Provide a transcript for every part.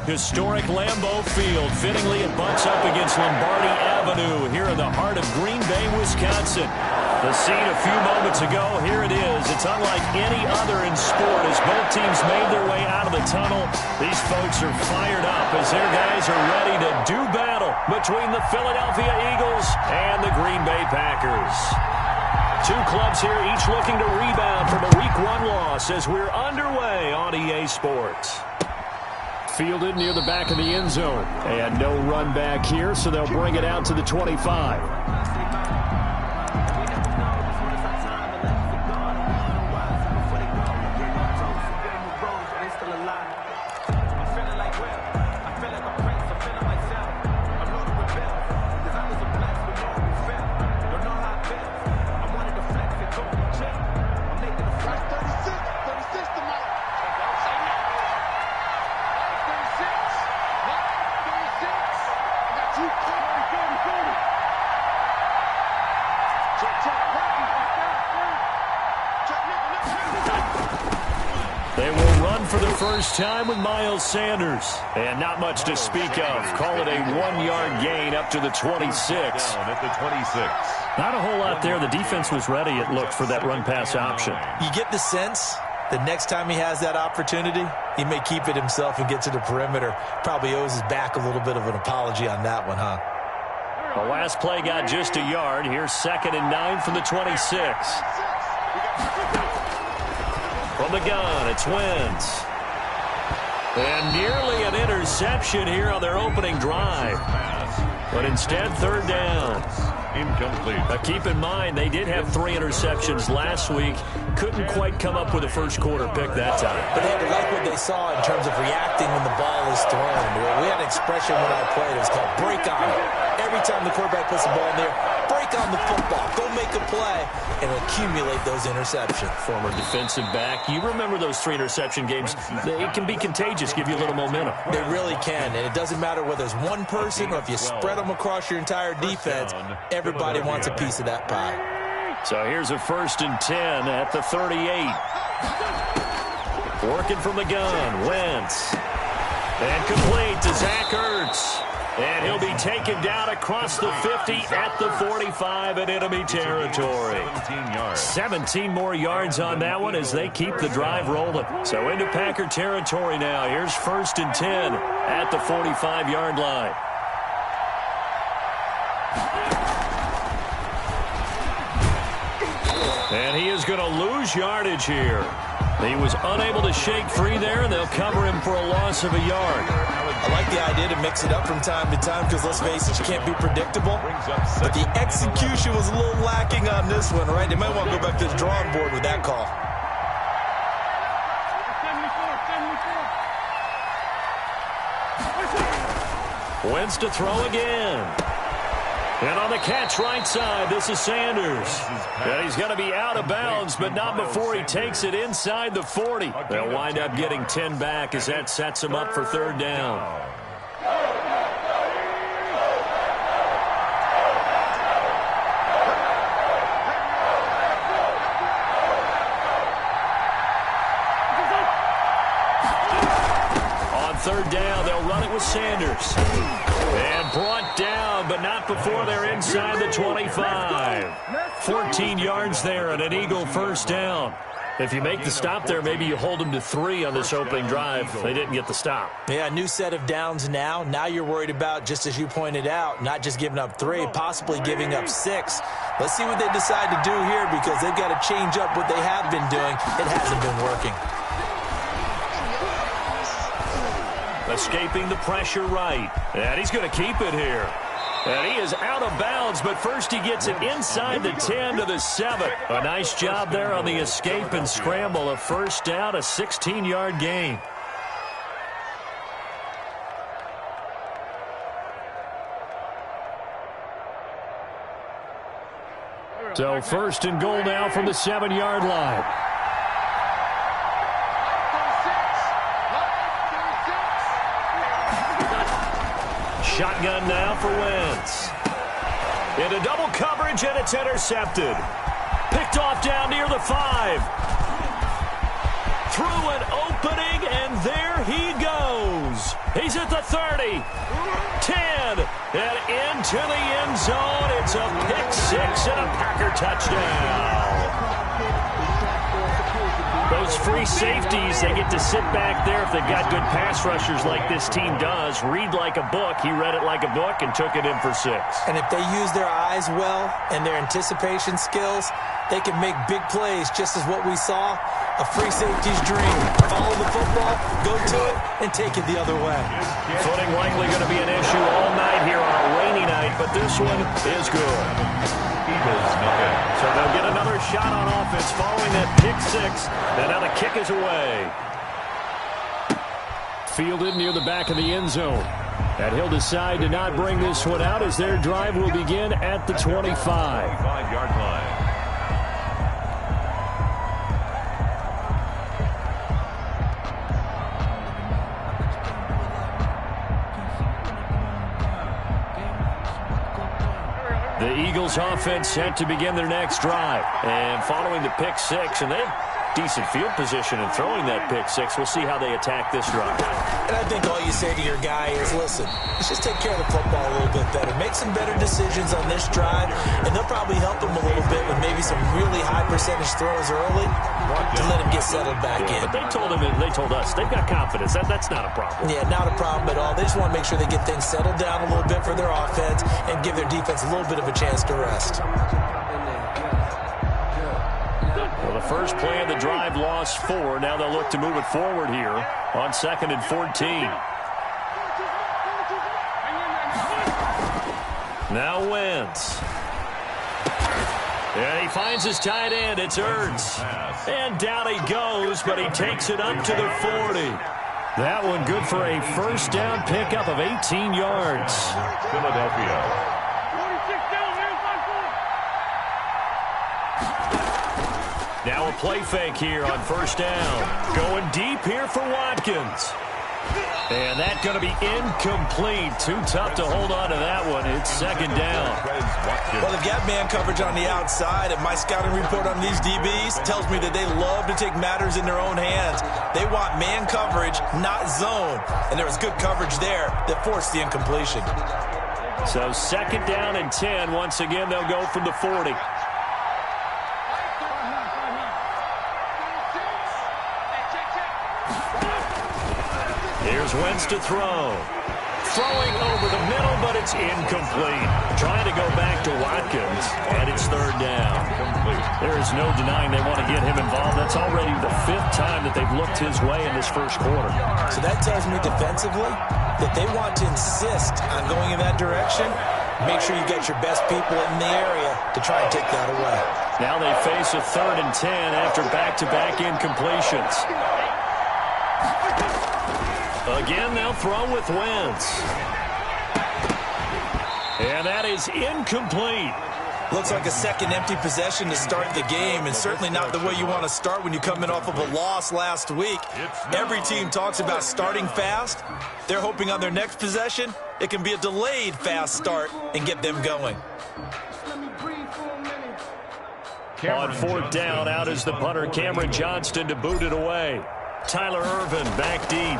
Historic Lambeau Field. Fittingly, it butts up against Lombardi Avenue here in the heart of Green Bay, Wisconsin. The scene a few moments ago, here it is. It's unlike any other in sport as both teams made their way out of the tunnel. These folks are fired up as their guys are ready to do battle between the Philadelphia Eagles and the Green Bay Packers. Two clubs here, each looking to rebound from a Week 1 loss as we're underway on EA Sports. Fielded near the back of the end zone. And no run back here, so they'll bring it out to the 25. They will run for the first time with Miles Sanders. And not much to speak of. Call it a 1-yard gain up to the 26. At the 26. Not a whole lot there. The defense was ready, it looked, for that run-pass option. You get the sense the next time he has that opportunity, he may keep it himself and get to the perimeter. Probably owes his back a little bit of an apology on that one, huh? The last play got just a yard. Here's 2nd and 9 from the 26. From the gun, it's Wentz. And nearly an interception here on their opening drive. But instead, 3rd down. Incomplete. Now keep in mind, they did have 3 interceptions last week. Couldn't quite come up with a first-quarter pick that time. But they had to like what they saw in terms of reacting when the ball is thrown. We had an expression when I played. It was called break on it. Every time the quarterback puts the ball in there, break on the football. Go make a play and accumulate those interceptions. Former defensive back. You remember those 3 interception games. They can be contagious, give you a little momentum. They really can, and it doesn't matter whether it's one person or if you spread them across your entire defense. Everybody wants a piece of that pie. So here's a 1st and 10 at the 38. Working from the gun, Wentz. And complete to Zach Ertz. And he'll be taken down across the 50 at the 45 in enemy territory. 17 more yards on that one as they keep the drive rolling. So into Packer territory now. Here's 1st and 10 at the 45-yard line. And he is going to lose yardage here. He was unable to shake free there, and they'll cover him for a loss of a yard. I like the idea to mix it up from time to time because, let's face it, you can't be predictable. But the execution was a little lacking on this one, right? They might want to go back to the drawing board with that call. Wentz to throw again. And on the catch right side, this is Sanders. And he's going to be out of bounds, but not before he takes it inside the 40. They'll wind up getting 10 back as that sets him up for 3rd down. On 3rd down, they'll run it with Sanders. And brought down, but not before they're inside the 25. 14 yards there and an Eagle 1st down. If you make the stop there, maybe you hold them to 3 on this opening drive. They didn't get the stop. Yeah, new set of downs now. Now you're worried about, just as you pointed out, not just giving up 3, possibly giving up 6. Let's see what they decide to do here because they've got to change up what they have been doing. It hasn't been working. Escaping the pressure right. And he's going to keep it here. And he is out of bounds, but first he gets it inside the 10 to the 7. A nice job there on the escape and scramble. A 1st down, a 16-yard gain. So 1st and goal now from the 7-yard line. Shotgun now for Wentz. Into double coverage, and it's intercepted. Picked off down near the 5. Through an opening, and there he goes. He's at the 30, 10, and into the end zone. It's a pick six and a Packer touchdown. Those free safeties, they get to sit back there if they've got good pass rushers like this team does. Read like a book. He read it like a book and took it in for 6. And if they use their eyes well and their anticipation skills, they can make big plays, just as what we saw. A free safety's dream. Follow the football, go to it, and take it the other way. Footing likely going to be an issue all night here on a rainy night, but this one is good. So they'll get another shot on offense following that pick six. And now the kick is away. Fielded near the back of the end zone. And he'll decide to not bring this one out as their drive will begin at the 25. 25-yard line. The Eagles offense set to begin their next drive. And following the pick six, and they have decent field position in throwing that pick six. We'll see how they attack this drive. And I think all you say to your guy is, listen, let's just take care of the football a little bit better. Make some better decisions on this drive, and they'll probably help him a little bit with maybe some really high percentage throws early to let him get settled back in. But they told us they've got confidence. That's not a problem. Yeah, not a problem at all. They just want to make sure they get things settled down a little bit for their offense and give their defense a little bit of a chance to rest. Well, the first play of the drive lost 4. Now they'll look to move it forward here on 2nd and 14. Now Wentz. And he finds his tight end. It's Ertz. And down he goes, but he takes it up to the 40. That one good for a first down pickup of 18 yards. Philadelphia. Now a play fake here on first down. Going deep here for Watkins. And that's going to be incomplete. Too tough to hold on to that one. It's 2nd down. Well, they've got man coverage on the outside, and my scouting report on these DBs tells me that they love to take matters in their own hands. They want man coverage, not zone. And there was good coverage there that forced the incompletion. So 2nd down and 10. Once again, they'll go from the 40. Here's Wentz to throw. Throwing over the middle, but it's incomplete. Trying to go back to Watkins, and it's 3rd down. There is no denying they want to get him involved. That's already the 5th time that they've looked his way in this first quarter. So that tells me defensively that they want to insist on going in that direction. Make sure you get your best people in the area to try and take that away. Now they face a 3rd and 10 after back-to-back incompletions. Again, they'll throw with Wentz. And that is incomplete. Looks like a second empty possession to start the game, and certainly not the way you want to start when you're coming off of a loss last week. Every team talks about starting fast. They're hoping on their next possession, it can be a delayed fast start and get them going. On 4th down, out is the punter, Cameron Johnston, to boot it away. Tyler Ervin back deep.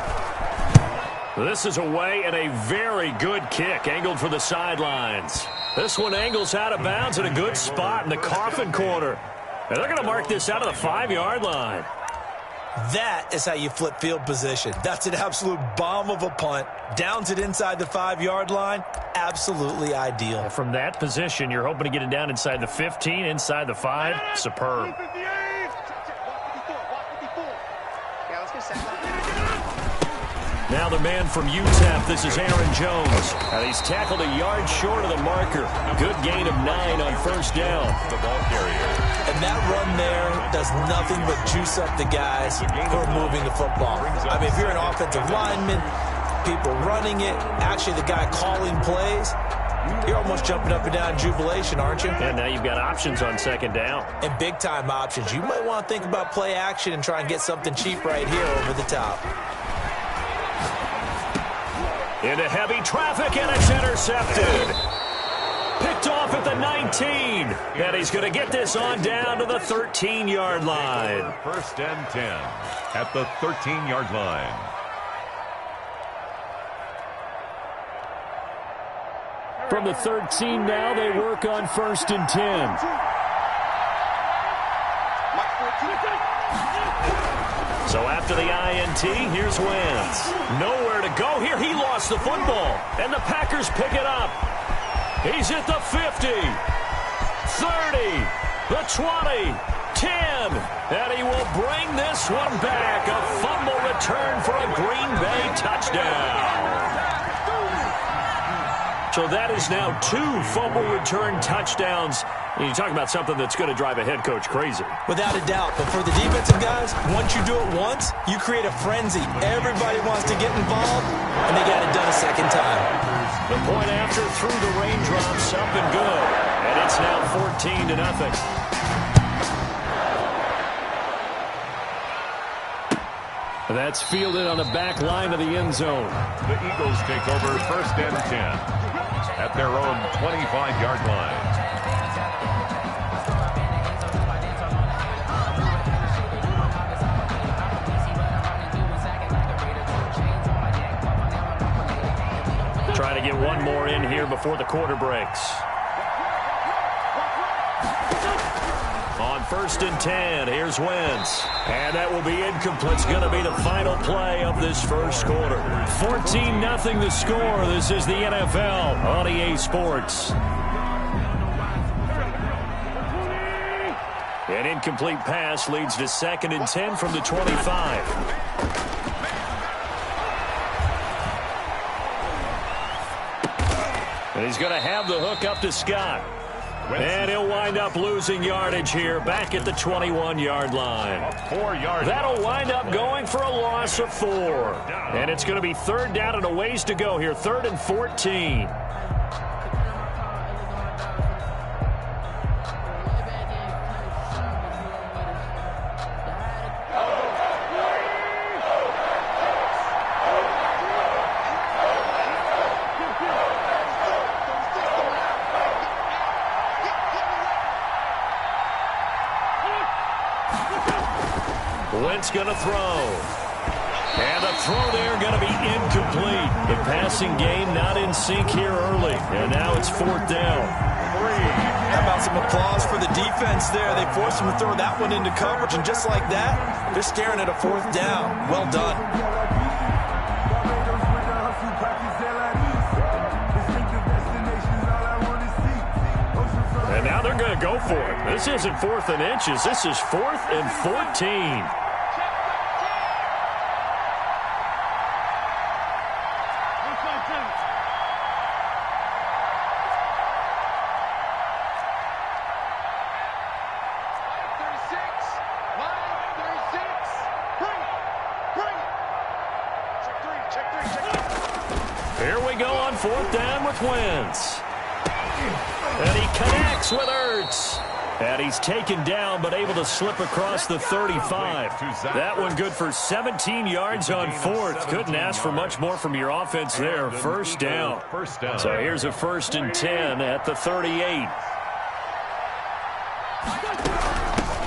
This is away, and a very good kick angled for the sidelines. This one angles out of bounds at a good spot in the coffin corner. And they're going to mark this out of the 5-yard line. That is how you flip field position. That's an absolute bomb of a punt. Downs it inside the 5-yard line. Absolutely ideal. From that position, you're hoping to get it down inside the 15, inside the 5. Superb. Now the man from UTEP, this is Aaron Jones. And he's tackled a yard short of the marker. Good gain of 9 on first down. The ball carrier. And that run there does nothing but juice up the guys who are moving the football. I mean, if you're an offensive lineman, people running it, actually the guy calling plays, you're almost jumping up and down in jubilation, aren't you? And now you've got options on second down. And big-time options. You might want to think about play action and try and get something cheap right here over the top. Into heavy traffic, and it's intercepted. Picked off at the 19. And he's going to get this on down to the 13-yard line. 1st and 10 at the 13-yard line. From the 13 now, they work on 1st and 10. So after the INT, here's Wentz. Nowhere to go here. He lost the football, and the Packers pick it up. He's at the 50, 30, the 20, 10, and he will bring this one back. A fumble return for a Green Bay touchdown. So that is now 2 fumble return touchdowns. And you talk about something that's going to drive a head coach crazy. Without a doubt. But for the defensive guys, once you do it once, you create a frenzy. Everybody wants to get involved, and they got it done a second time. The point after through the raindrops, up and good. And it's now 14-0. That's fielded on the back line of the end zone. The Eagles take over 1st and 10 at their own 25-yard line. Trying to get one more in here before the quarter breaks. On 1st and 10, here's Wentz. And that will be incomplete. It's going to be the final play of this first quarter. 14-0 the score. This is the NFL on EA Sports. An incomplete pass leads to 2nd and 10 from the 25. And he's going to have the hook up to Scott. And he'll wind up losing yardage here back at the 21-yard line. 4 yards. That'll wind up going for a loss of 4. And it's going to be 3rd down and a ways to go here. 3rd and 14. Wentz going to throw. And the throw there going to be incomplete. The passing game not in sync here early. And now it's 4th down. How about some applause for the defense there? They forced him to throw that one into coverage, and just like that, they're staring at a 4th down. Well done. And now they're going to go for it. This isn't 4th and inches. This is 4th and 14. Here we go on 4th down with Wentz. And he connects with Ertz. And he's taken down but able to slip across the 35. That one good for 17 yards on 4th. Couldn't ask for much more from your offense there. 1st down. So here's a 1st and 10 at the 38.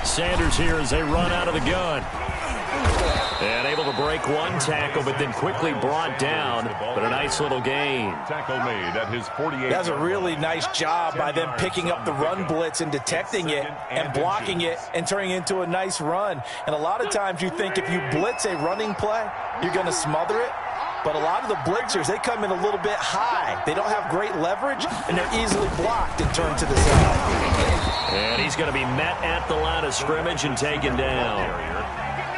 Sanders here as they run out of the gun. And able to break one tackle, but then quickly brought down. But a nice little gain. Tackle made at his 48. That's a really nice job by them picking up the run blitz and detecting it and blocking it and turning it into a nice run. And a lot of times you think if you blitz a running play, you're going to smother it. But a lot of the blitzers, they come in a little bit high. They don't have great leverage, and they're easily blocked and turned to the side. And he's going to be met at the line of scrimmage and taken down.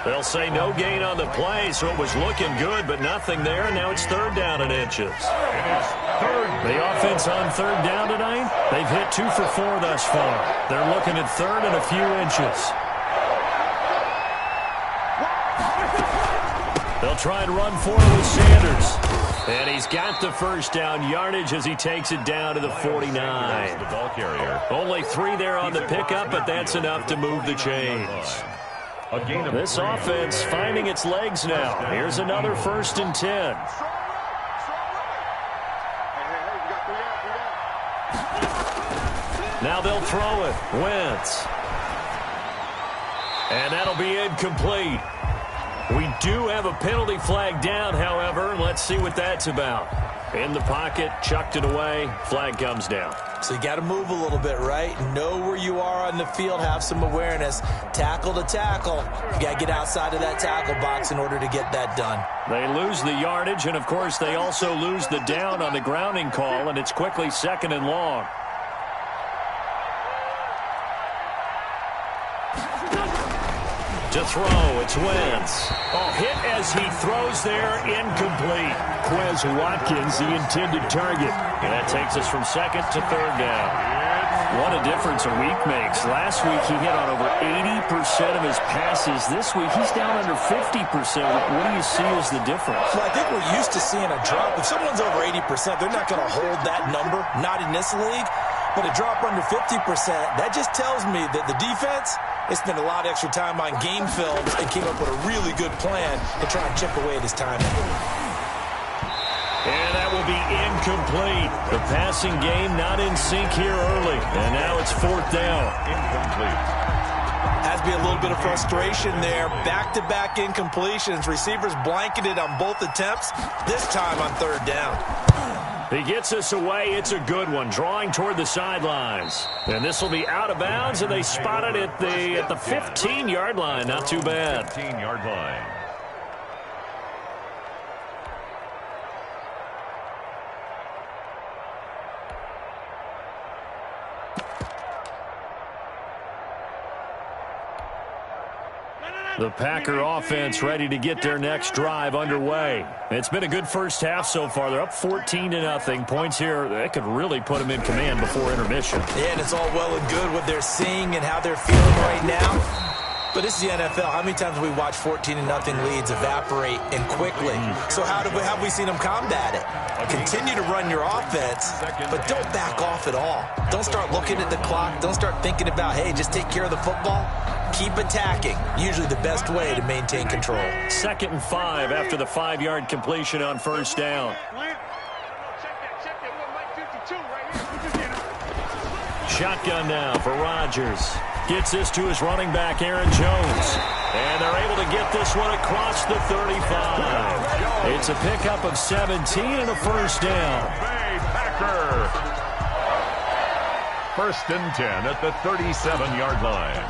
They'll say no gain on the play, so it was looking good, but nothing there, and now it's 3rd down and inches. The offense on 3rd down tonight, they've hit 2 for 4 thus far. They're looking at 3rd and a few inches. They'll try and run for it with Sanders. And he's got the 1st down yardage as he takes it down to the 49. The ball carrier. Only 3 there on the pickup, but that's enough to move the chains. This offense finding its legs now. Here's another 1st and 10. Now they'll throw it. Wentz. And that'll be incomplete. We do have a penalty flag down, however. Let's see what that's about. In the pocket, chucked it away, flag comes down. So you got to move a little bit, right? Know where you are on the field, have some awareness. Tackle to tackle. You got to get outside of that tackle box in order to get that done. They lose the yardage, and of course they also lose the down on the grounding call, and it's quickly 2nd and long. To throw, it's Wentz. Oh, hit as he throws there, incomplete. Quez Watkins, the intended target. And that takes us from 2nd to 3rd down. What a difference a week makes. Last week he hit on over 80% of his passes. This week he's down under 50%. What do you see as the difference? Well, I think we're used to seeing a drop. If someone's over 80%, they're not going to hold that number, not in this league. But a drop under 50%, that just tells me that the defense, they spent a lot of extra time on game films and came up with a really good plan to try and chip away at his timing. And that will be incomplete. The passing game not in sync here early. And now it's 4th down. Incomplete. Has to be a little bit of frustration there. Back-to-back incompletions. Receivers blanketed on both attempts, this time on 3rd down. He gets us away. It's a good one. Drawing toward the sidelines. And this will be out of bounds, and they spot it at the 15-yard line. Not too bad. 15-yard line. The Packer offense ready to get their next drive underway. It's been a good first half so far. They're up 14-0. Points here, that could really put them in command before intermission. Yeah, and it's all well and good what they're seeing and how they're feeling right now. But this is the NFL. How many times have we watched 14-0 leads evaporate and quickly? So how have we seen them combat it? Continue to run your offense, but don't back off at all. Don't start looking at the clock. Don't start thinking about, hey, just take care of the football. Keep attacking. Usually the best way to maintain control. 2nd and 5 after the 5-yard completion on 1st down. Shotgun now for Rodgers. Gets this to his running back, Aaron Jones. And they're able to get this one across the 35. It's a pickup of 17 and a 1st down. Packer. 1st and 10 at the 37-yard line.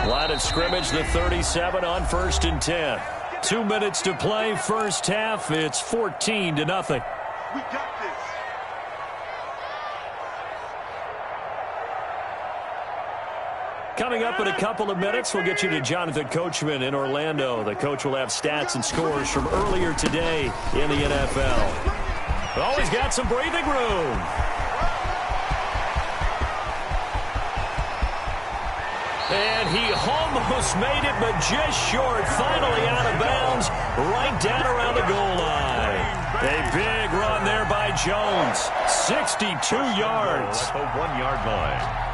Line of scrimmage, the 37 on 1st and 10. 2 minutes to play, first half. It's 14-0. We got this. Coming up in a couple of minutes, we'll get you to Jonathan Coachman in Orlando. The coach will have stats and scores from earlier today in the NFL. But always got some breathing room. And he almost made it, but just short. Finally out of bounds, right down around the goal line. A big run there by Jones. 62 yards. At the 1-yard line.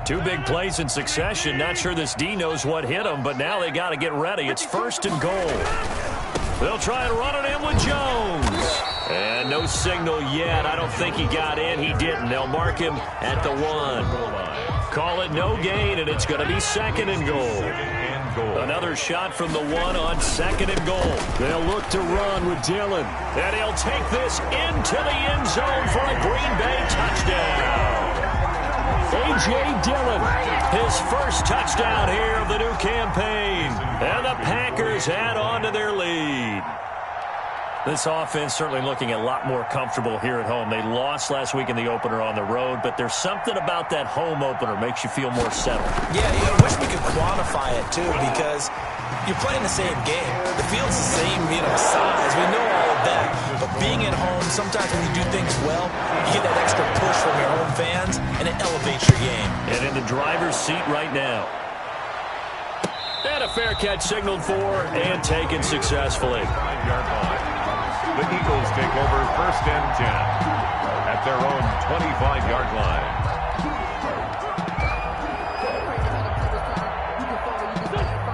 Two big plays in succession. Not sure this D knows what hit him, but now they got to get ready. It's 1st and goal. They'll try and run it in with Jones. And no signal yet. I don't think he got in. He didn't. They'll mark him at the 1. Call it no gain, and it's going to be 2nd and goal. Another shot from the 1 on 2nd and goal. They'll look to run with Dillon. And he'll take this into the end zone for a Green Bay touchdown. A.J. Dillon, his first touchdown here of the new campaign. And the Packers add on to their lead. This offense certainly looking a lot more comfortable here at home. They lost last week in the opener on the road, but there's something about that home opener makes you feel more settled. Yeah, I wish we could quantify it, too, because you're playing the same game. The field's the same, size. We know all of that. But being at home, sometimes when you do things well, you get that extra push from your home fans, and it elevates your game. And in the driver's seat right now. And a fair catch signaled for and taken successfully. 5-yard line. The Eagles take over 1st and 10 at their own 25-yard line.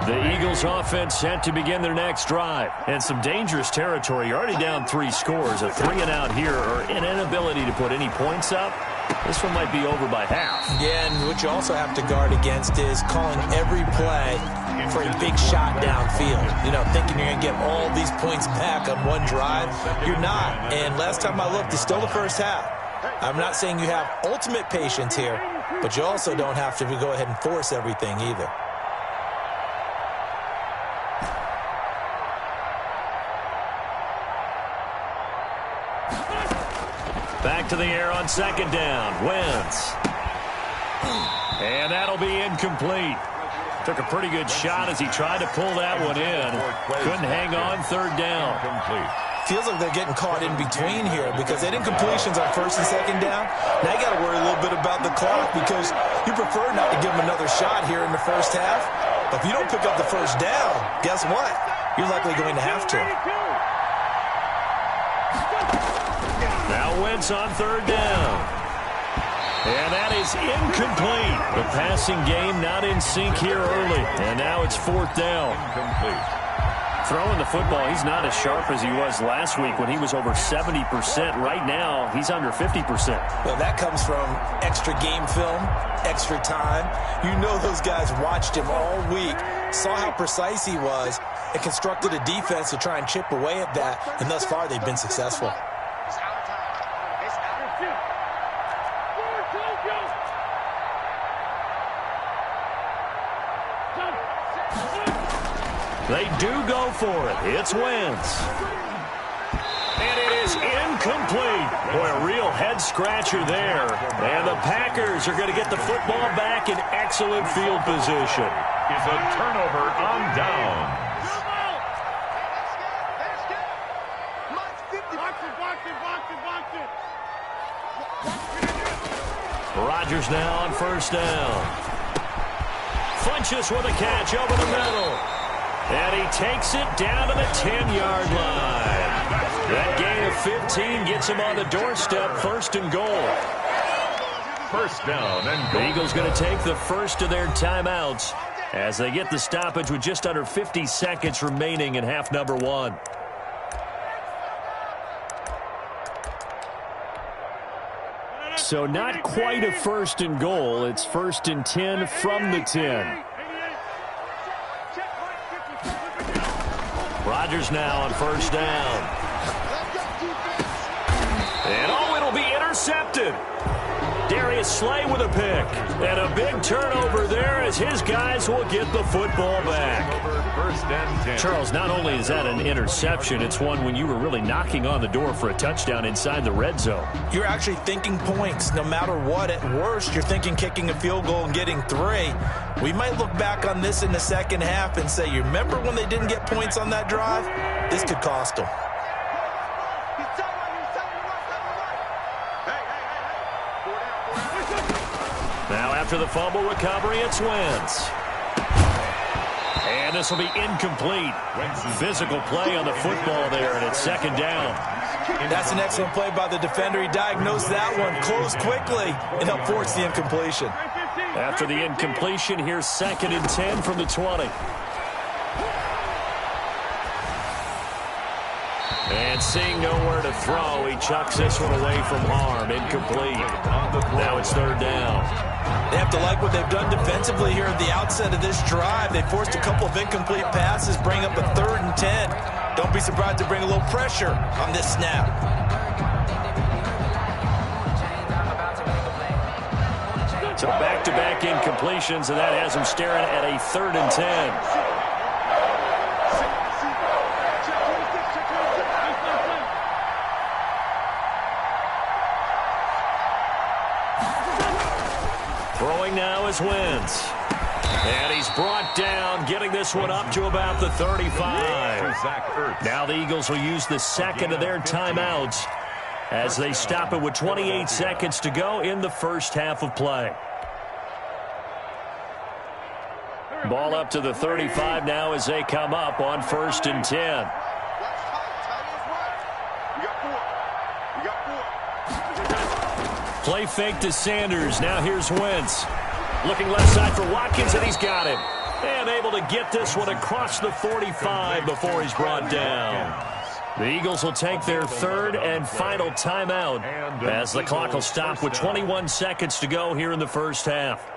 The Eagles offense set to begin their next drive. And some dangerous territory. You're already down 3 scores. A 3-and-out here, or an inability to put any points up. This one might be over by half. Yeah, and what you also have to guard against is calling every play for a big shot downfield. You know, thinking you're going to get all these points back on one drive. You're not. And last time I looked, it's still the first half. I'm not saying you have ultimate patience here, but you also don't have to go ahead and force everything either. Back to the air on 2nd down. Wentz. And that'll be incomplete. Took a pretty good shot as he tried to pull that one in. Couldn't hang on 3rd down. Feels like they're getting caught in between here because they did incompletions on 1st and 2nd down. Now you got to worry a little bit about the clock because you prefer not to give them another shot here in the first half. But if you don't pick up the 1st down, guess what? You're likely going to have to. Now Wentz on 3rd down. And that is incomplete. The passing game not in sync here early. And now it's 4th down. Incomplete. Throwing the football, he's not as sharp as he was last week when he was over 70%. Right now, he's under 50%. Well, that comes from extra game film, extra time. You know those guys watched him all week, saw how precise he was, and constructed a defense to try and chip away at that. And thus far, they've been successful. They do go for it. It's Wentz. And it is incomplete. Boy, a real head-scratcher there. And the Packers are going to get the football back in excellent field position. It's a turnover on downs. Rodgers now on 1st down. Funches with a catch over the middle. And he takes it down to the 10-yard line. That gain of 15 gets him on the doorstep, 1st and goal. 1st down and goal. The Eagles going to take the first of their timeouts as they get the stoppage with just under 50 seconds remaining in half number 1. So not quite a 1st and goal. It's 1st and 10 from the 10. Rodgers now on 1st down. And oh, it'll be intercepted. Darius Slay with a pick. And a big turnover there as his guys will get the football back. 1st and 10. Charles, not only is that an interception, it's one when you were really knocking on the door for a touchdown inside the red zone. You're actually thinking points no matter what. At worst, you're thinking kicking a field goal and getting 3. We might look back on this in the second half and say, you remember when they didn't get points on that drive? This could cost them. Now after the fumble recovery, it's Wentz. And this will be incomplete. Physical play on the football there, and it's 2nd down. That's an excellent play by the defender. He diagnosed that one, closed quickly, and helped force the incompletion. After the incompletion, here's 2nd and 10 from the 20. And seeing nowhere to throw, he chucks this one away from harm. Incomplete. Now it's 3rd down. They have to like what they've done defensively here at the outset of this drive. They forced a couple of incomplete passes, bring up a 3rd and 10. Don't be surprised to bring a little pressure on this snap. So back-to-back incompletions, and that has them staring at a 3rd and 10. Throwing now is Wentz. And he's brought down, getting this one up to about the 35. Now the Eagles will use the 2nd of their timeouts as they stop it with 28 seconds to go in the first half of play. Ball up to the 35 now as they come up on 1st and 10. Play fake to Sanders. Now here's Wentz. Looking left side for Watkins, and he's got him. And able to get this one across the 45 before he's brought down. The Eagles will take their third and final timeout as the clock will stop with 21 seconds to go here in the first half.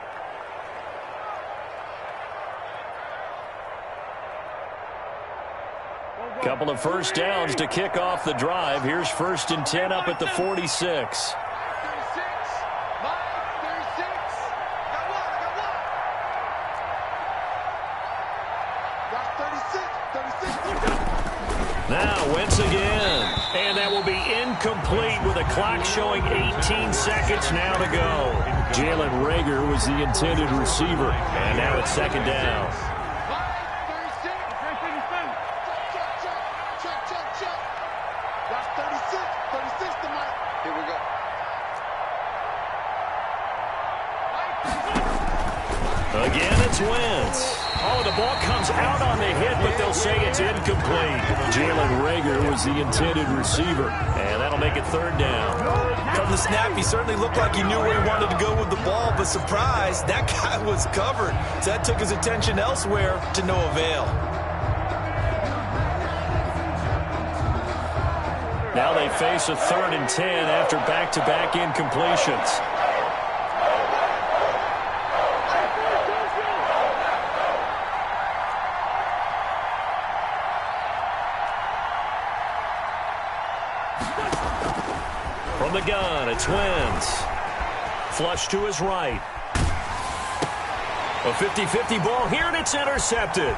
Couple of first downs to kick off the drive. Here's 1st and 10 up at the 46. Now Wentz again, and that will be incomplete with a clock showing 18 seconds now to go. Jalen Reagor was the intended receiver, and now it's 2nd down. Again, it's Wentz. Oh, the ball comes out on the hit, but they'll say it's incomplete. Jalen Reagor was the intended receiver, and that'll make it 3rd down. From the snap, he certainly looked like he knew where he wanted to go with the ball, but surprise, that guy was covered. So that took his attention elsewhere to no avail. Now they face a 3rd and 10 after back-to-back incompletions. From the gun, it's Wentz. Flush to his right. A 50-50 ball here, and it's intercepted.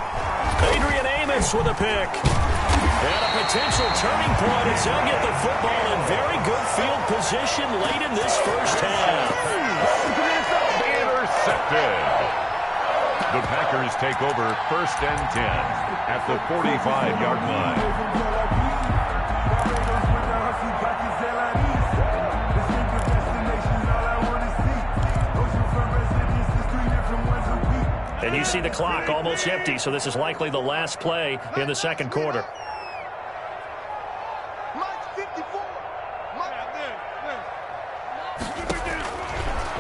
Adrian Amos with a pick. And a potential turning point as he'll get the football in very good field position late in this first half. Intercepted. The Packers take over 1st and 10 at the 45-yard line. And you see the clock almost empty, so this is likely the last play in the 2nd quarter.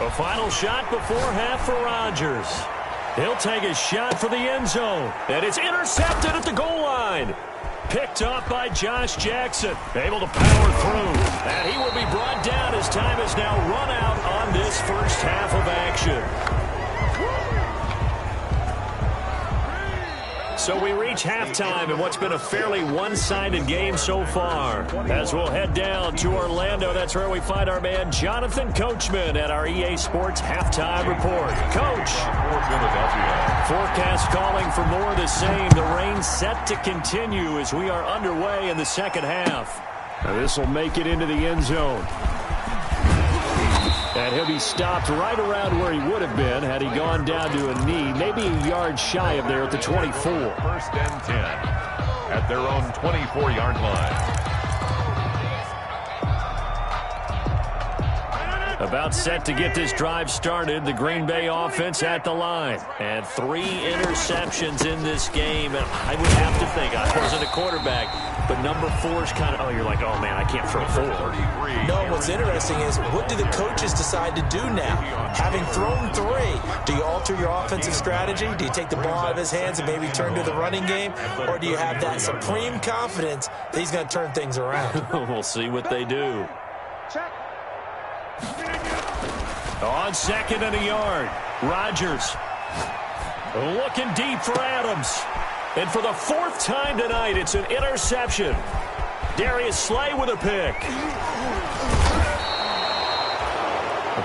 A final shot before half for Rodgers. He'll take a shot for the end zone, and it's intercepted at the goal line. Picked up by Josh Jackson. Able to power through. And he will be brought down as time is now run out on this first half of action. So we reach halftime in what's been a fairly one-sided game so far. As we'll head down to Orlando, that's where we find our man Jonathan Coachman at our EA Sports Halftime Report. Coach. Forecast calling for more of the same. The rain set to continue as we are underway in the 2nd half. Now this will make it into the end zone. And he'll be stopped right around where he would have been had he gone down to a knee, maybe a yard shy of there at the 24. 1st and 10 at their own 24-yard line. About set to get this drive started, the Green Bay offense at the line. And 3 interceptions in this game. And I would have to think, I wasn't a quarterback, but number 4 is kind of, oh, you're like, oh, man, I can't throw 4. No, what's interesting is, what do the coaches decide to do now? Having thrown 3, do you alter your offensive strategy? Do you take the ball out of his hands and maybe turn to the running game? Or do you have that supreme confidence that he's going to turn things around? We'll see what they do. On 2nd and a yard, Rodgers looking deep for Adams. And for the 4th time tonight, it's an interception. Darius Slay with a pick.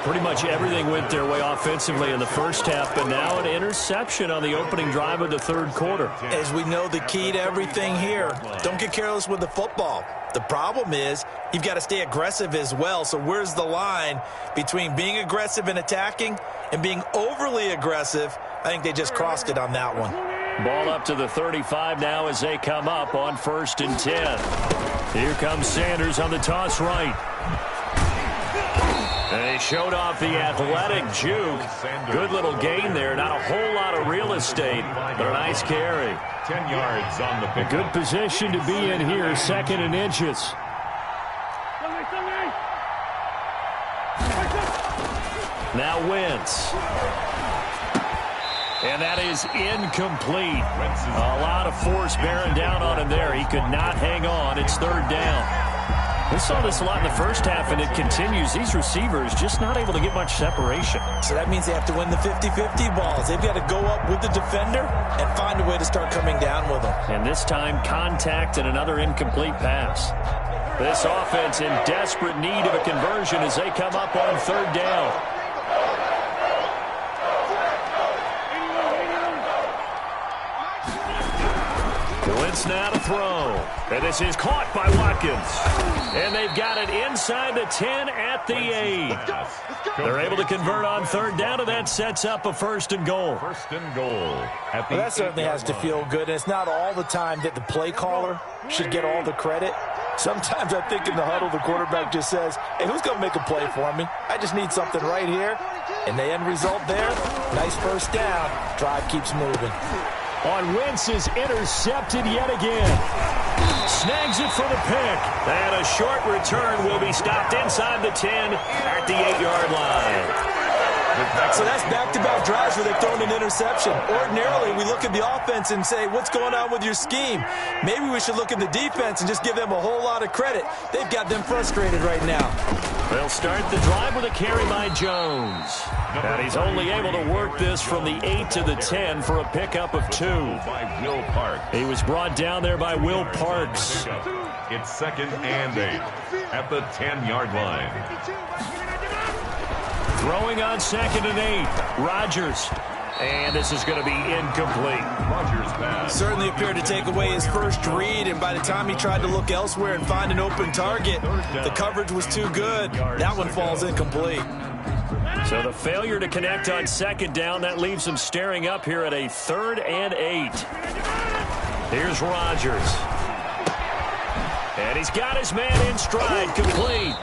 Pretty much everything went their way offensively in the first half, but now an interception on the opening drive of the 3rd quarter. As we know, the key to everything here, don't get careless with the football. The problem is you've got to stay aggressive as well. So where's the line between being aggressive and attacking and being overly aggressive? I think they just crossed it on that one. Ball up to the 35 now as they come up on 1st and 10. Here comes Sanders on the toss right. And he showed off the athletic juke. Good little gain there. Not a whole lot of real estate, but a nice carry. 10 yards on the pick. Good position to be in here, 2nd and inches. Now Wentz. And that is incomplete. A lot of force bearing down on him there. He could not hang on. It's third down. We saw this a lot in the first half, and it continues. These receivers just not able to get much separation. So that means they have to win the 50-50 balls. They've got to go up with the defender and find a way to start coming down with them. And this time, contact and another incomplete pass. This offense in desperate need of a conversion as they come up on third down. Wentz now to throw. And this is caught by Watkins. And they've got it inside the 10 at the 8. They're able to convert on third down, and that sets up a first and goal. First and goal. At the Well, that certainly has to feel good. It's not all the time that the play caller should get all the credit. Sometimes I think in the huddle, the quarterback just says, hey, who's going to make a play for me? I just need something right here. And the end result there, nice first down. Drive keeps moving. On Wentz is intercepted yet again. Snags it for the pick. And a short return will be stopped inside the 10 at the 8-yard line. So that's back-to-back drives where they've thrown an interception. Ordinarily, we look at the offense and say, what's going on with your scheme? Maybe we should look at the defense and just give them a whole lot of credit. They've got them frustrated right now. They'll start the drive with a carry by Jones. And he's only able to work this from the 8 to the 10 for a pickup of 2. By Will Parks. He was brought down there by Will Parks. It's second and 8 at the 10-yard line. Throwing on second and 8. Rodgers. And this is going to be incomplete. Rodgers pass. Certainly appeared to take away his first read, and by the time he tried to look elsewhere and find an open target, the coverage was too good. That one falls incomplete. So the failure to connect on second down, that leaves him staring up here at a 3rd and 8. Here's Rodgers. And he's got his man in stride, complete.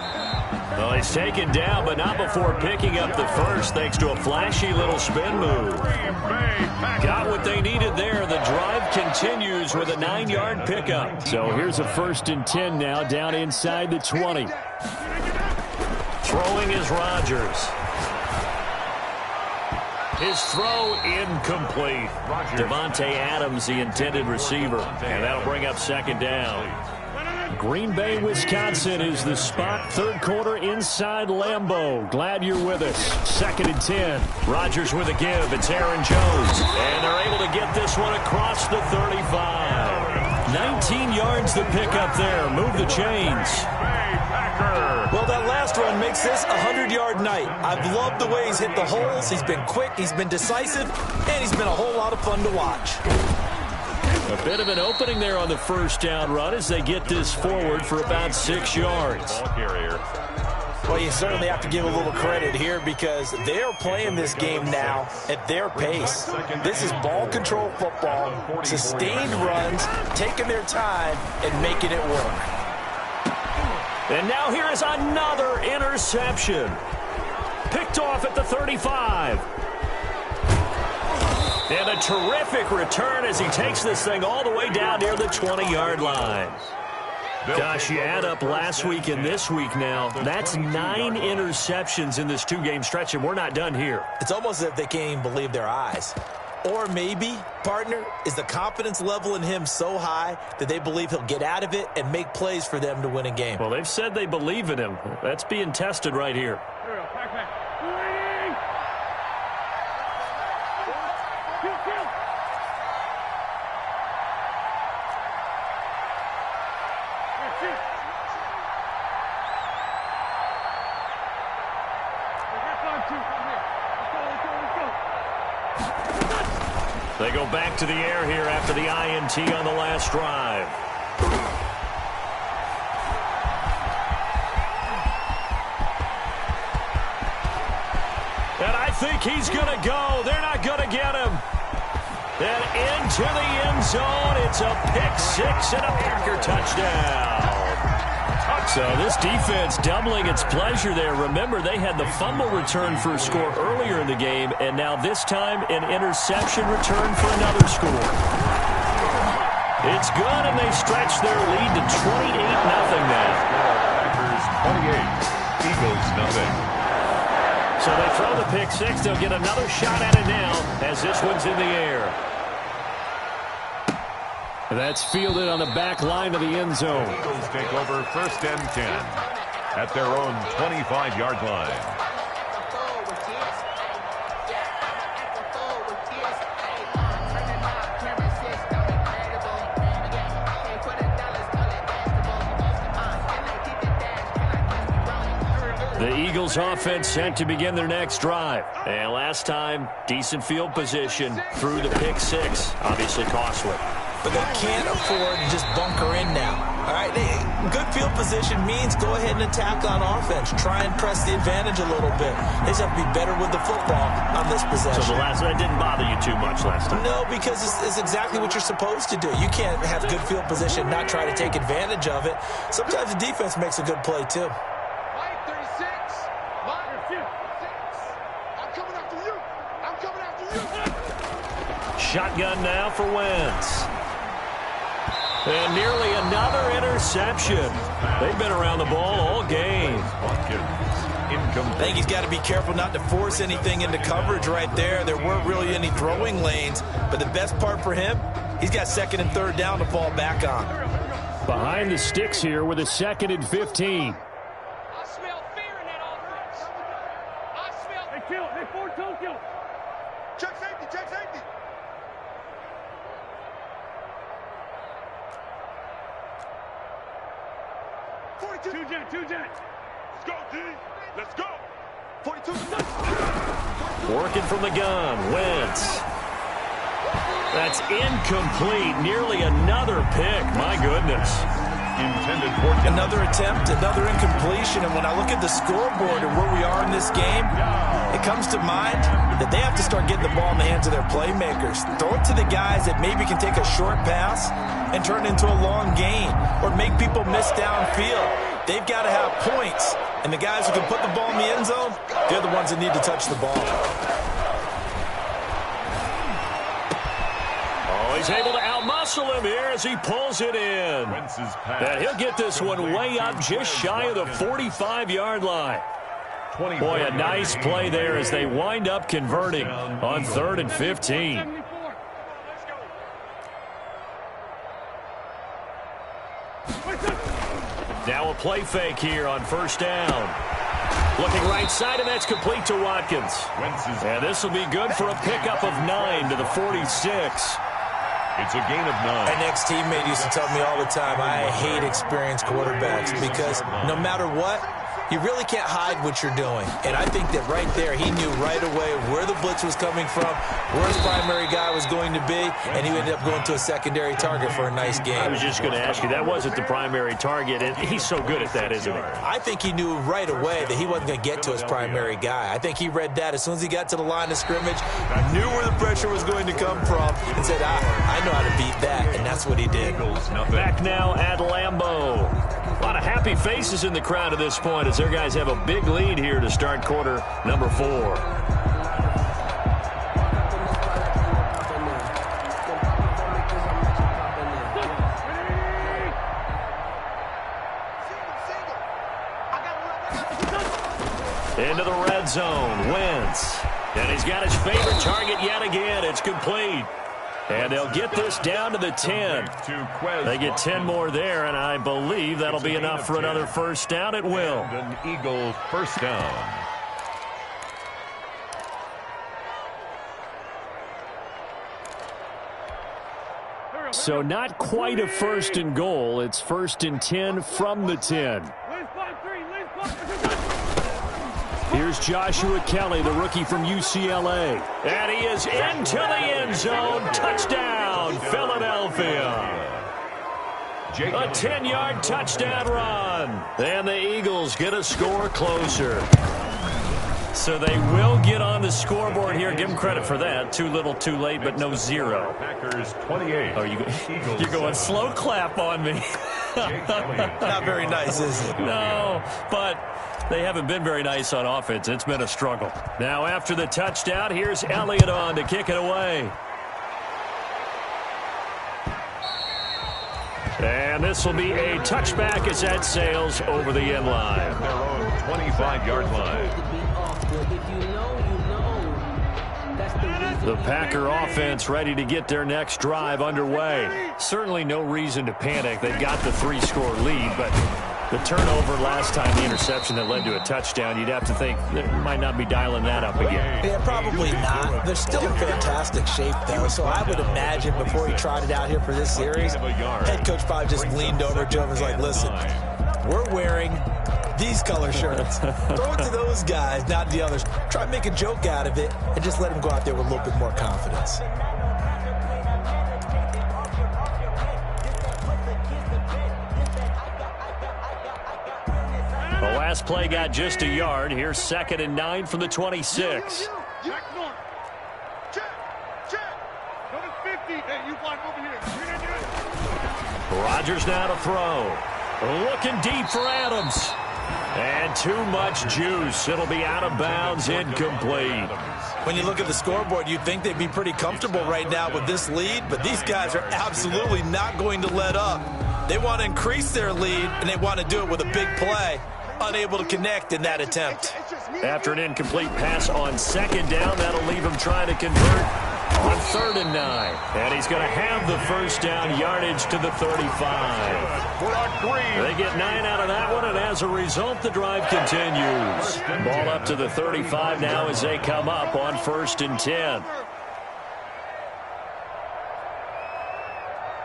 Well, he's taken down, but not before picking up the first, thanks to a flashy little spin move. Got what they needed there. The drive continues with a 9-yard pickup. So here's a 1st and 10 now, down inside the 20. Throwing is Rodgers. His throw incomplete. Devontae Adams, the intended receiver. And that'll bring up second down. Green Bay, Wisconsin is the spot. Third quarter inside Lambeau. Glad you're with us. 2nd and 10. Rodgers with a give. It's Aaron Jones. And they're able to get this one across the 35. 19 yards to pick up there. Move the chains. Well, that last run makes this a 100-yard night. I've loved the way he's hit the holes. He's been quick, he's been decisive, and he's been a whole lot of fun to watch. A bit of an opening there on the first down run as they get this forward for about 6 yards. Well, you certainly have to give a little credit here because they're playing this game now at their pace. This is ball control football, sustained runs, taking their time and making it work. And now here is another interception. Picked off at the 35. And a terrific return as he takes this thing all the way down near the 20-yard line. Gosh, you add up last week and this week now, that's 9 interceptions in this 2-game stretch, and we're not done here. It's almost as if they can't even believe their eyes. Or maybe, partner, is the confidence level in him so high that they believe he'll get out of it and make plays for them to win a game. Well, they've said they believe in him. That's being tested right here. They go back to the air here after the INT on the last drive. And I think he's going to go. They're not going to get him. And into the end zone. It's a pick-6 and a Packer touchdown. So this defense doubling its pleasure there. Remember, they had the fumble return for a score earlier in the game, and now this time an interception return for another score. It's good, and they stretch their lead to 28-0 now. Packers 28, Eagles nothing. So they throw the pick six. They'll get another shot at it now as this one's in the air. That's fielded on the back line of the end zone. Eagles take over 1st and 10 at their own 25-yard line. The Eagles offense set to begin their next drive. And last time, decent field position through the pick six. Obviously costly. But they can't afford to just bunker in now. All right, good field position means go ahead and attack on offense. Try and press the advantage a little bit. They just have to be better with the football on this possession. So that didn't bother you too much last time? No, because it's exactly what you're supposed to do. You can't have good field position, not try to take advantage of it. Sometimes the defense makes a good play, too. Shotgun now for Wentz. And nearly another interception. They've been around the ball all game. I think he's got to be careful not to force anything into coverage right there. There weren't really any throwing lanes. But the best part for him, he's got 2nd and 3rd down to fall back on. Behind the sticks here with a 2nd and 15. I smell fear in that offense. I smell. They kill it. They four-toe kill it. Check safety. Check safety. Two jet. Let's go, D. Let's go. 42. Working from the gun. Wentz. That's incomplete. Nearly another pick. My goodness. Intended for another attempt, another incompletion. And when I look at the scoreboard and where we are in this game, it comes to mind that they have to start getting the ball in the hands of their playmakers. Throw it to the guys that maybe can take a short pass and turn it into a long gain or make people miss downfield. They've got to have points. And the guys who can put the ball in the end zone, they're the ones that need to touch the ball. He's able to outmuscle him here as he pulls it in. And he'll get this one way up just shy of the 45-yard line. Boy, a nice play there as they wind up converting on 3rd and 15. Now a play fake here on 1st down. Looking right side, and that's complete to Watkins. And this will be good for a pickup of 9 to the 46. It's a gain of 9. An ex-teammate used to tell me all the time, I hate experienced quarterbacks because no matter what, you really can't hide what you're doing. And I think that right there, he knew right away where the blitz was coming from, where his primary guy was going to be, and he ended up going to a secondary target for a nice game. I was just going to ask you, that wasn't the primary target, and he's so good at that, isn't he? I think he knew right away that he wasn't going to get to his primary guy. I think he read that as soon as he got to the line of scrimmage, knew where the pressure was going to come from, and said, I know how to beat that, and that's what he did. Back now at Lambeau. A lot of happy faces in the crowd at this point as their guys have a big lead here to start quarter number 4. Into the red zone, Wentz. And he's got his favorite target yet again. It's complete. And they'll get this down to the 10. They get 10 more there, and I believe that'll be enough for another 1st down. It will. An Eagle 1st down. So not quite a 1st and goal. It's 1st and 10 from the 10. Here's Joshua Kelly, the rookie from UCLA. And he is into the end zone. Touchdown, Philadelphia. A 10-yard touchdown run. And the Eagles get a score closer. So they will get on the scoreboard here. Give them credit for that. Too little, too late, but no 0. Packers 28. Oh, you're going slow clap on me. Not very nice, is it? No, but they haven't been very nice on offense. It's been a struggle. Now after the touchdown, here's Elliott on to kick it away. And this will be a touchback as that sails over the end line. Their own 25-yard line. The Packer offense ready to get their next drive underway. Certainly no reason to panic. They've got the 3-score lead, but the turnover last time, the interception that led to a touchdown, you'd have to think they might not be dialing that up again. Yeah, probably not. They're still in fantastic shape, though, so I would imagine before he trotted out here for this series, head coach probably just leaned over to him and was like, listen, we're wearing these color shirts. Throw it to those guys, not the others. Try to make a joke out of it and just let them go out there with a little bit more confidence. The last play got just a yard. Here's 2nd and 9 from the 26. Rodgers now to throw. Looking deep for Adams. And too much juice. It'll be out of bounds, incomplete. When you look at the scoreboard, you'd think they'd be pretty comfortable right now with this lead, but these guys are absolutely not going to let up. They want to increase their lead, and they want to do it with a big play. Unable to connect in that attempt. After an incomplete pass on 2nd down, that'll leave him trying to convert on 3rd and 9. And he's going to have the first down, yardage to the 35. They get 9 out of that one, and as a result, the drive continues. Ball up to the 35 now as they come up on 1st and 10.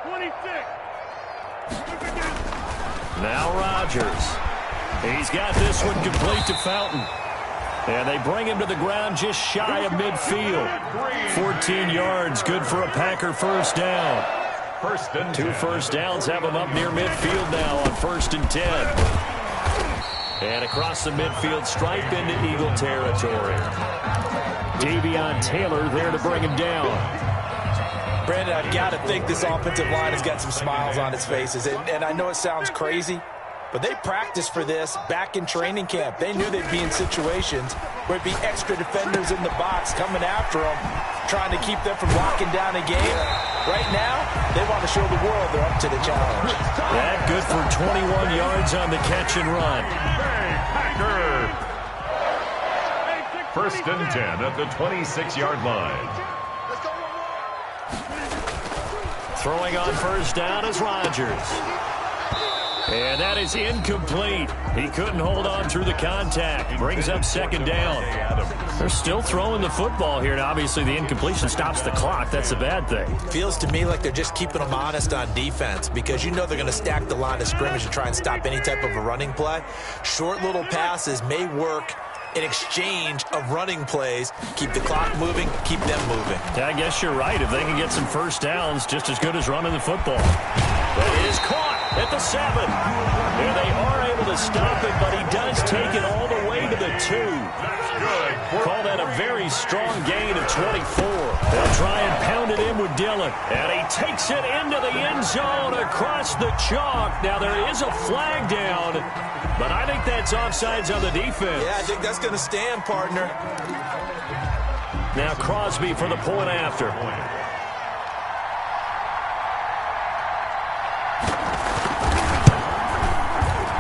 26. Now Rodgers. He's got this one complete to Fountain. And they bring him to the ground just shy of midfield. 14 yards, good for a Packer first down. 2 first downs have him up near midfield now on 1st and 10. And across the midfield stripe into Eagle territory. Davion Taylor there to bring him down. Brandon, I've got to think this offensive line has got some smiles on its faces. And I know it sounds crazy, but they practiced for this back in training camp. They knew they'd be in situations where it'd be extra defenders in the box coming after them, trying to keep them from locking down a game. Right now, they want to show the world they're up to the challenge. That good for 21 yards on the catch and run. Packer. 1st and 10 at the 26-yard line. Throwing on 1st down is Rodgers. And that is incomplete. He couldn't hold on through the contact. Brings up 2nd down. They're still throwing the football here. And obviously, the incompletion stops the clock. That's a bad thing. Feels to me like they're just keeping them honest on defense because you know they're going to stack the line of scrimmage and try and stop any type of a running play. Short little passes may work in exchange of running plays. Keep the clock moving, keep them moving. Yeah, I guess you're right. If they can get some first downs, just as good as running the football. That is caught at the 7. And they are able to stop it, but he does take it all the way to the 2. Call that a very strong gain of 24. They'll try and pound it in with Dillon. And he takes it into the end zone across the chalk. Now there is a flag down, but I think that's offsides on the defense. Yeah, I think that's going to stand, partner. Now Crosby for the point after.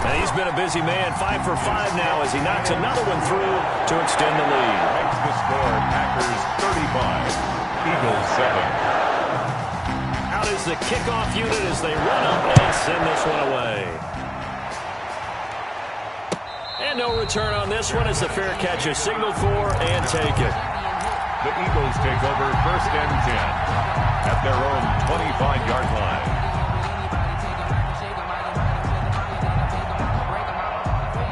And he's been a busy man, 5 for 5 now as he knocks another one through to extend the lead. Makes the score Packers 35, Eagles 7. Out is the kickoff unit as they run up and send this one away. And no return on this one as the fair catch is signaled for and taken. The Eagles take over 1st and 10 at their own 25-yard line.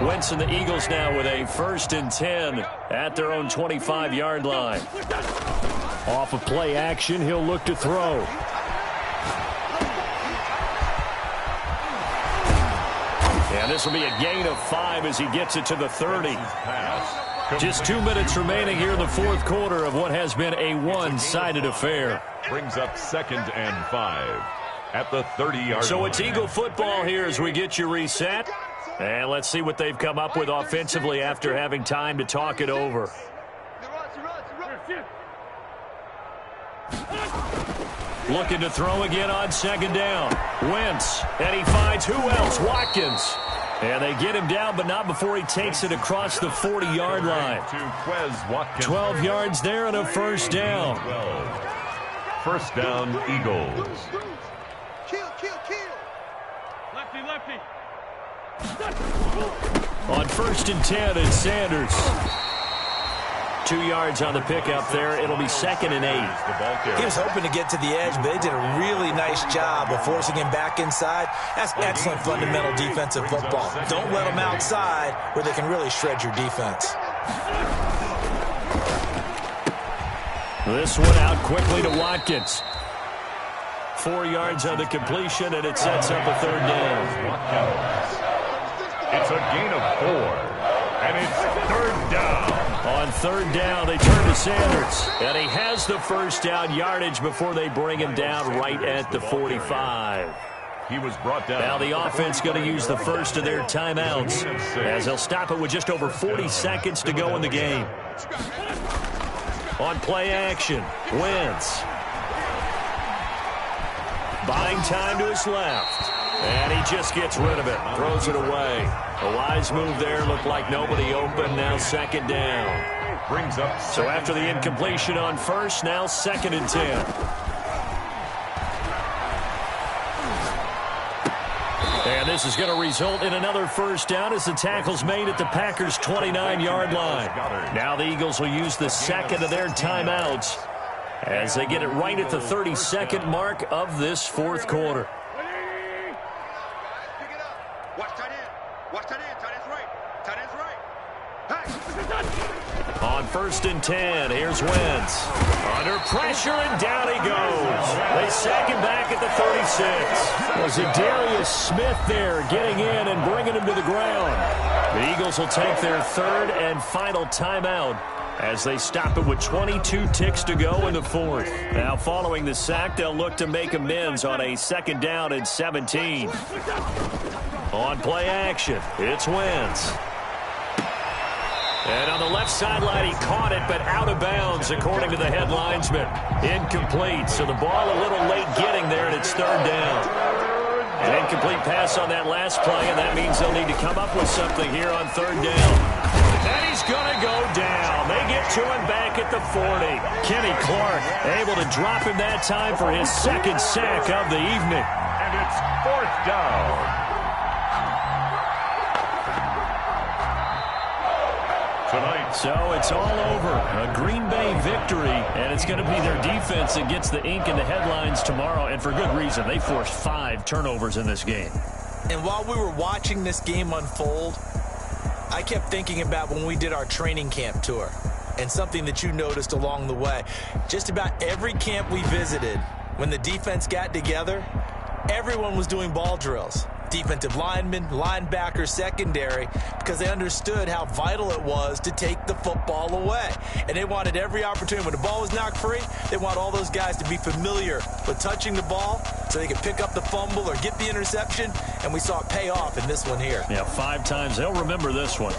Wentz and the Eagles now with a 1st and 10 at their own 25-yard line. Off of play action, he'll look to throw. And this will be a gain of 5 as he gets it to the 30. Just 2 minutes remaining here in the 4th quarter of what has been a one-sided affair. Brings up 2nd and 5 at the 30-yard line. So it's Eagle football here as we get you reset. And let's see what they've come up with offensively after having time to talk it over. Looking to throw again on 2nd down. Wentz, and he finds who else? Watkins. And they get him down, but not before he takes it across the 40-yard line. 12 yards there and a first down. First down, Eagles. Kill. Lefty. On 1st and 10, it's Sanders. 2 yards on the pickup there. It'll be 2nd and 8. He was hoping to get to the edge, but they did a really nice job of forcing him back inside. That's excellent fundamental defensive football. Don't let them outside where they can really shred your defense. This one out quickly to Watkins. 4 yards on the completion, and it sets up a 3rd down. It's a gain of 4, and it's 3rd down. On 3rd down, they turn to Sanders, and he has the first down yardage before they bring him down right at the 45. He was brought down. Now the offense going to use the first of their timeouts as they'll stop it with just over 40 seconds to go in the game. On play action, Wentz. Buying time to his left. And he just gets rid of it. Throws it away. A wise move there. Looked like nobody open. Now 2nd down. Brings up. So after the incompletion on 1st, now 2nd and 10. And this is going to result in another first down as the tackle's made at the Packers' 29-yard line. Now the Eagles will use the 2nd of their timeouts as they get it right at the 32nd mark of this 4th quarter. On 1st and 10, here's Wentz. Under pressure, and down he goes. They sack him back at the 36. Was it Darius Smith there getting in and bringing him to the ground? The Eagles will take their 3rd and final timeout as they stop it with 22 ticks to go in the 4th. Now following the sack, they'll look to make amends on a 2nd down and 17. On play action, it's Wentz. And on the left sideline, he caught it, but out of bounds, according to the head linesman. Incomplete, so the ball a little late getting there, and it's 3rd down. An incomplete pass on that last play, and that means they'll need to come up with something here on 3rd down. And he's going to go down. They get to him back at the 40. Kenny Clark able to drop him that time for his 2nd sack of the evening. And it's 4th down. So it's all over. A Green Bay victory, and it's going to be their defense that gets the ink in the headlines tomorrow, and for good reason. They forced 5 turnovers in this game. And while we were watching this game unfold, I kept thinking about when we did our training camp tour and something that you noticed along the way. Just about every camp we visited, when the defense got together, everyone was doing ball drills. Defensive linemen, linebackers, secondary, because they understood how vital it was to take the football away. And they wanted every opportunity. When the ball was knocked free, they want all those guys to be familiar with touching the ball so they could pick up the fumble or get the interception, and we saw it pay off in this one here. Yeah, 5 times. They'll remember this one.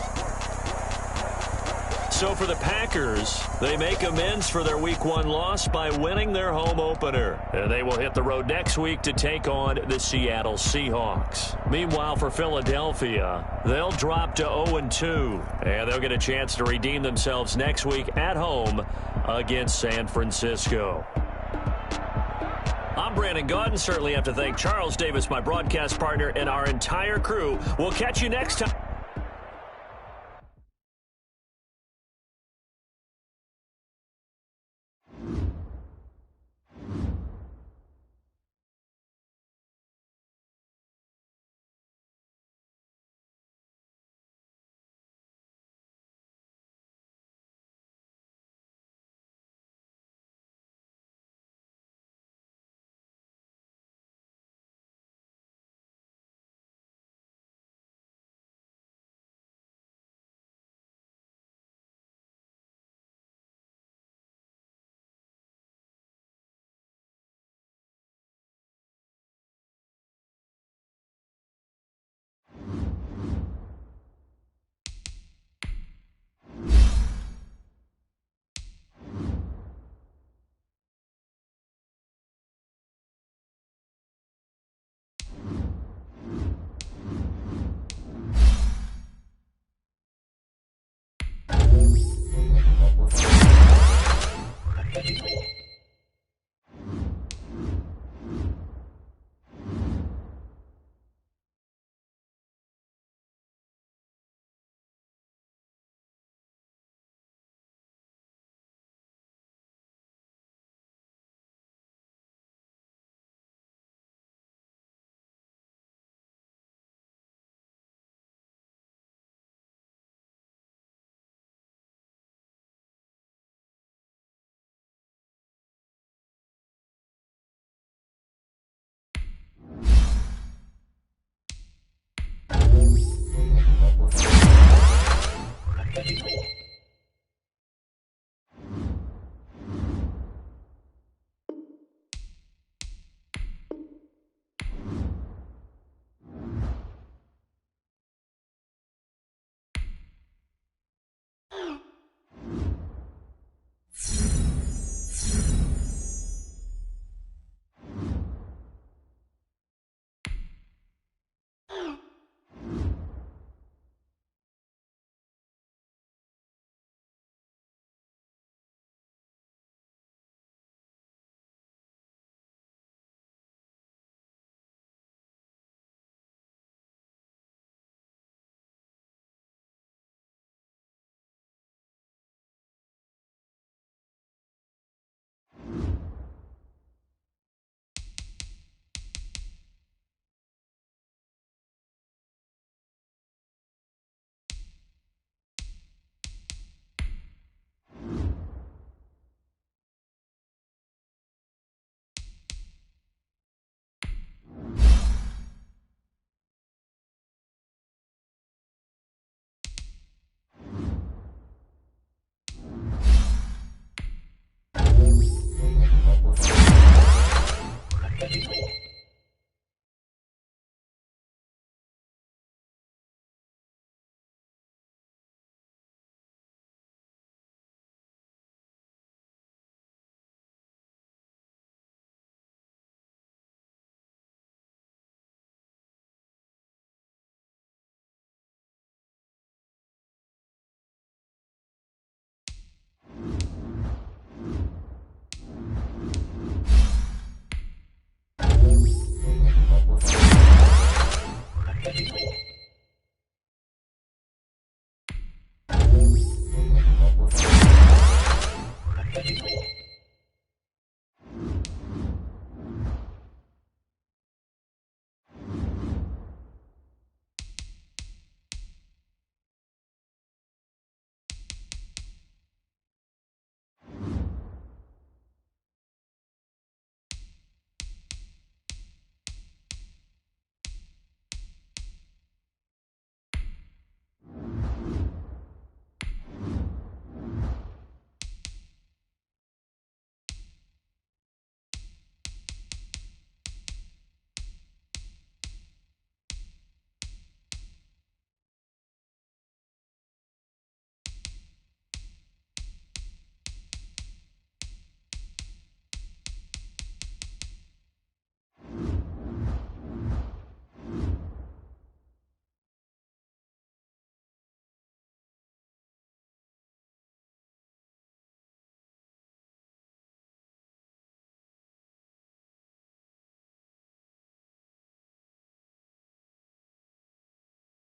So for the Packers, they make amends for their Week 1 loss by winning their home opener. And they will hit the road next week to take on the Seattle Seahawks. Meanwhile, for Philadelphia, they'll drop to 0-2. And they'll get a chance to redeem themselves next week at home against San Francisco. I'm Brandon Gaudin. Certainly have to thank Charles Davis, my broadcast partner, and our entire crew. We'll catch you next time.